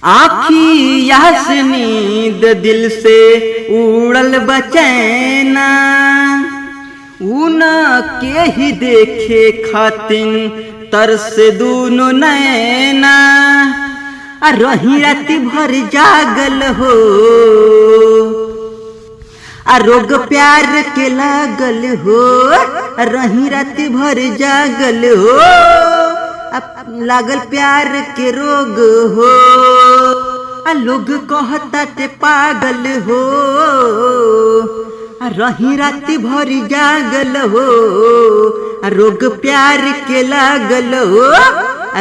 आँखिया से नींद दिल से उड़ल बचैना, ऊन के ही देखे खातिन तरस दूनो नैना। रही राति भर जागल हो, रोग प्यार के लागल हो। रही राति भर जागल हो, लागल प्यार के रोग हो। लोग कहता ते पागल हो, रही राति भर जागल हो। रोग प्यार के लागल हो,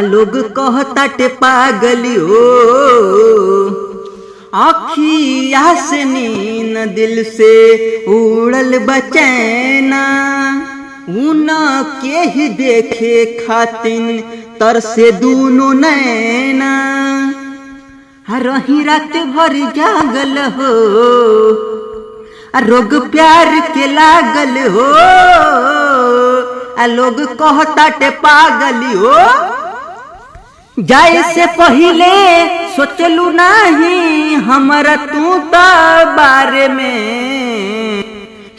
लोग कहता ते पागल हो। आँखिया से नींद दिल से उड़ल बचैना, ऊन के ही देखे खातिन तरसे दूनो नैना। रही रात भर जागल हो, रोग प्यार के लागल हो। लोग कहता ते पागल हो। जाए से पहले सोचलू नहीं हमरा तू तो बारे में।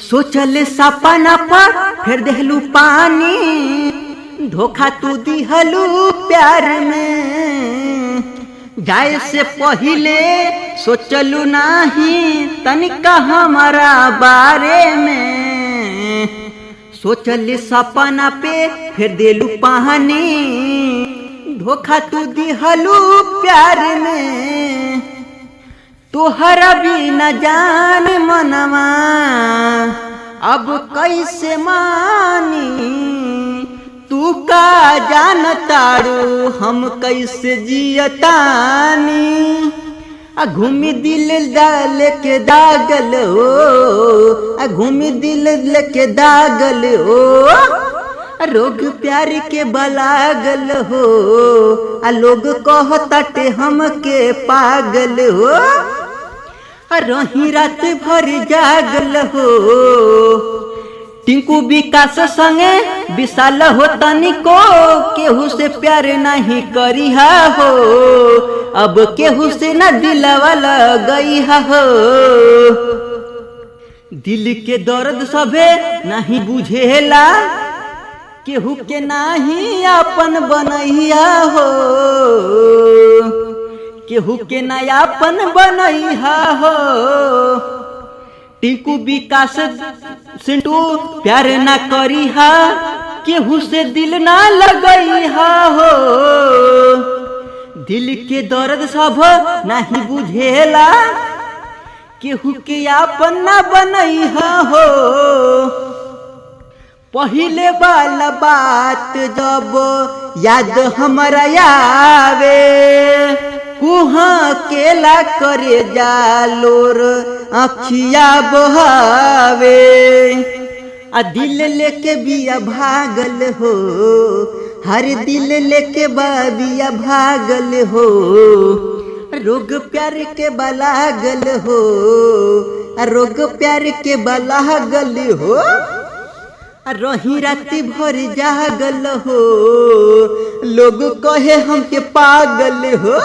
सोचल सपना पर फिर देहलू पानी, धोखा तू दिहलू प्यार में। जाए से पहले सोचलू नहीं तनिका हमारा बारे में। सोचल सपना पे फिर देलू पानी, धोखा तू दिहलू प्यार में। तोहरा भी न जान मनवा अब कैसे मानी। तू का जान तारू हम कैसे जियतानी। घूमी दिल डाल के दागल हो, घूमी दिल लेके दागल हो। रोग प्यार के बलागल हो, लोग कहता ते हमके पागल हो। रही रात भर जागल हो, टिंकू विकास संगे विशाल हो तनिको। केहू से प्यार नहीं करिहा हो, अब केहू से न दिलवा लगई हो। दिल के दर्द सभे नहीं बुझेला, केहू के नाही अपन बनैया हो। केहू के नयापन बनैया हो। टिंकू विकास सिंटू प्यार न करिहा, केहू से दिल ना लगैहा हो। दिल के दर्द सब नहीं बुझेला, केहू के आपन न बनैहा हो। पहले वाला बात जब याद हमरा आवे, कुहा केला करे जालोर अखिया बहावे। दिल लेके बिया भागल हो, हर दिल लेके बिया भागल हो। रोग प्यार के बलागल हो, रोग प्यार के बलागल हो। रही राति भर जागल हो, लोग कहे हमके पागल हो।